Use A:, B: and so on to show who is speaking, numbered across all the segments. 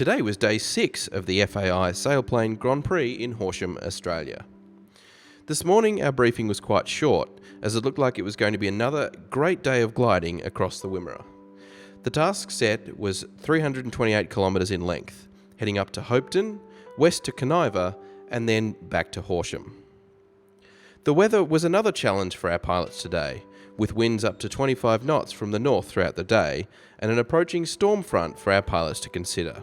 A: Today was day 6 of the FAI Sailplane Grand Prix in Horsham, Australia. This morning our briefing was quite short, as it looked like it was going to be another great day of gliding across the Wimmera. The task set was 328 kilometres in length, heading up to Hopeton, west to Coniva, and then back to Horsham. The weather was another challenge for our pilots today, with winds up to 25 knots from the north throughout the day, and an approaching storm front for our pilots to consider.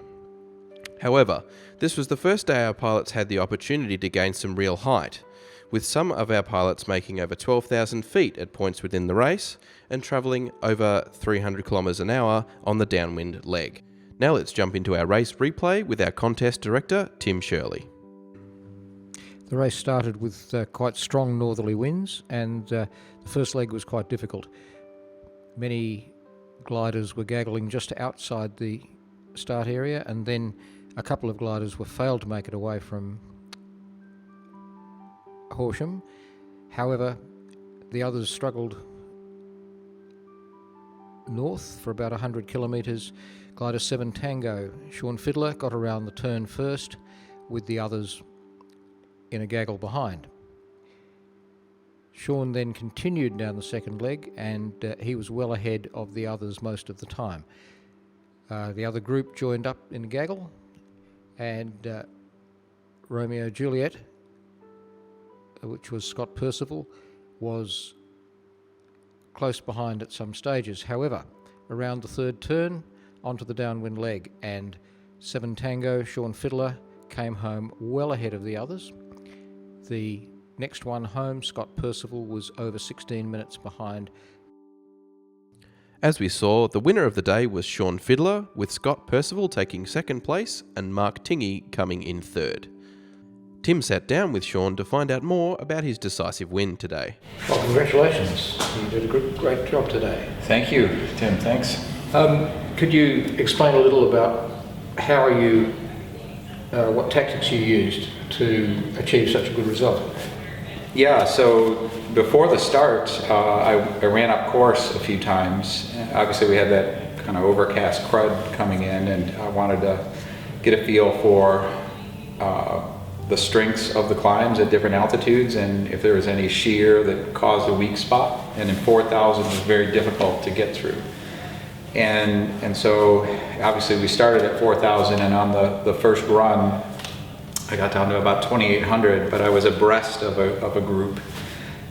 A: However, this was the first day our pilots had the opportunity to gain some real height, with some of our pilots making over 12,000 feet at points within the race and travelling over 300 kilometres an hour on the downwind leg. Now let's jump into our race replay with our contest director, Tim Shirley.
B: The race started with quite strong northerly winds, and the first leg was quite difficult. Many gliders were gaggling just outside the start area, and then a couple of gliders failed to make it away from Horsham. However, the others struggled north for about 100 kilometres. Glider 7 Tango, Sean Fiddler, got around the turn first, with the others in a gaggle behind. Sean then continued down the second leg, and he was well ahead of the others most of the time. The other group joined up in a gaggle, and Romeo Juliet, which was Scott Percival, was close behind at some stages. However, around the third turn, onto the downwind leg, and 7 Tango, Sean Fiddler, came home well ahead of the others. The next one home, Scott Percival, was over 16 minutes behind.
A: As we saw, the winner of the day was Sean Fiddler, with Scott Percival taking second place and Mark Tingy coming in third. Tim sat down with Sean to find out more about his decisive win today.
B: Well, congratulations. You did a great job today.
C: Thank you, Tim. Thanks.
B: Could you explain a little about what tactics you used to achieve such a good result?
C: Yeah, so before the start, I ran up course a few times. Obviously, we had that kind of overcast crud coming in, and I wanted to get a feel for the strengths of the climbs at different altitudes, and if there was any shear that caused a weak spot. And in 4,000 it was very difficult to get through. And so obviously we started at 4,000, and on the first run I got down to about 2,800, but I was abreast of a group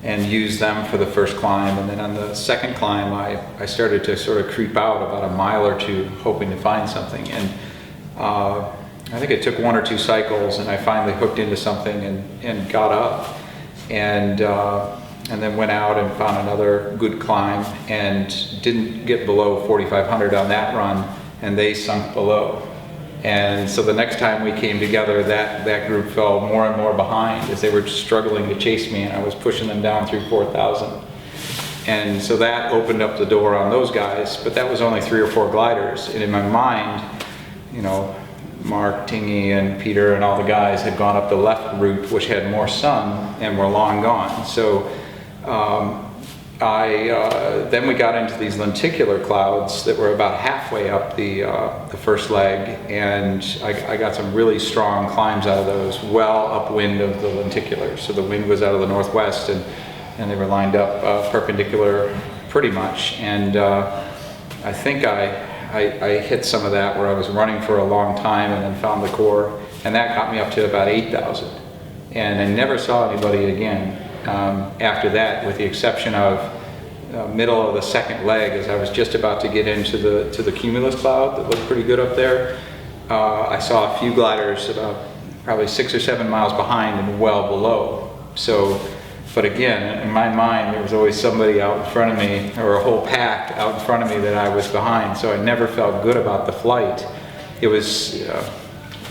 C: and used them for the first climb. And then on the second climb I started to sort of creep out about a mile or two, hoping to find something. And I think it took 1 or 2 cycles, and I finally hooked into something and got up, and then went out and found another good climb and didn't get below 4,500 on that run, and they sunk below. And so the next time we came together, that group fell more and more behind as they were struggling to chase me, and I was pushing them down through 4,000. And so that opened up the door on those guys, but that was only 3 or 4 gliders. And in my mind, you know, Mark, Tingy, and Peter and all the guys had gone up the left route, which had more sun and were long gone. So then we got into these lenticular clouds that were about halfway up the first leg, and I got some really strong climbs out of those, well upwind of the lenticular. So the wind was out of the northwest, and they were lined up perpendicular pretty much. And I think I hit some of that where I was running for a long time, and then found the core, and that got me up to about 8,000. And I never saw anybody again after that, with the exception of middle of the second leg, as I was just about to get into the cumulus cloud that looked pretty good up there. I saw a few gliders about probably 6 or 7 miles behind and well below. So, but again, in my mind, there was always somebody out in front of me, or a whole pack out in front of me that I was behind. So I never felt good about the flight. It was.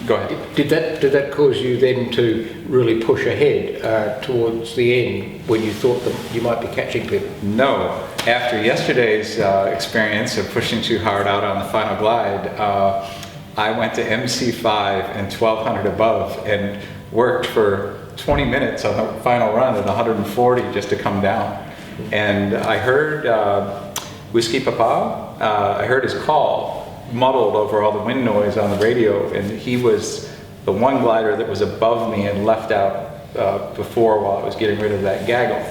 C: Go ahead.
B: Did that cause you then to really push ahead towards the end when you thought that you might be catching people?
C: No. After yesterday's experience of pushing too hard out on the final glide, I went to MC5 and 1,200 above and worked for 20 minutes on the final run at 140 just to come down. And I heard Whiskey Papa, I heard his call, muddled over all the wind noise on the radio, and he was the one glider that was above me and left out before while I was getting rid of that gaggle.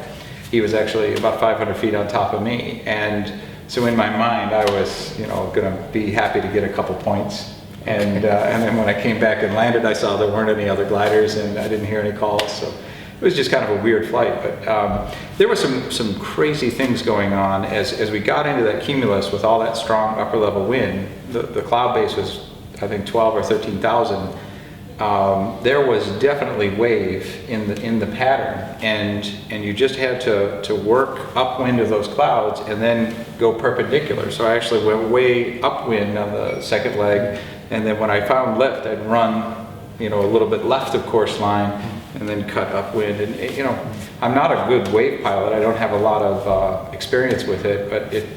C: He was actually about 500 feet on top of me, and so in my mind I was, going to be happy to get a couple points. And then when I came back and landed, I saw there weren't any other gliders, and I didn't hear any calls. So it was just kind of a weird flight. But there were some crazy things going on as we got into that cumulus with all that strong upper level wind. The cloud base was, I think, 12 or 13,000. There was definitely wave in the pattern, and you just had to work upwind of those clouds and then go perpendicular. So I actually went way upwind on the second leg, and then when I found lift, I'd run, a little bit left of course line, and then cut upwind. And I'm not a good wave pilot. I don't have a lot of experience with it, but it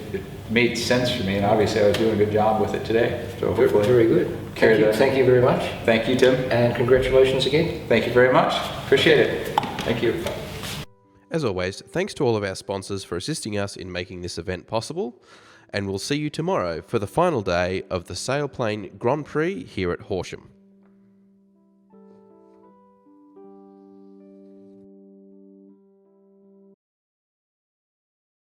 C: made sense for me, and obviously I was doing a good job with it today. So hopefully,
B: very good. Thank you very much.
C: Thank you, Tim.
B: And congratulations again.
C: Thank you very much. Appreciate it. Thank you.
A: As always, thanks to all of our sponsors for assisting us in making this event possible, and we'll see you tomorrow for the final day of the Sailplane Grand Prix here at Horsham.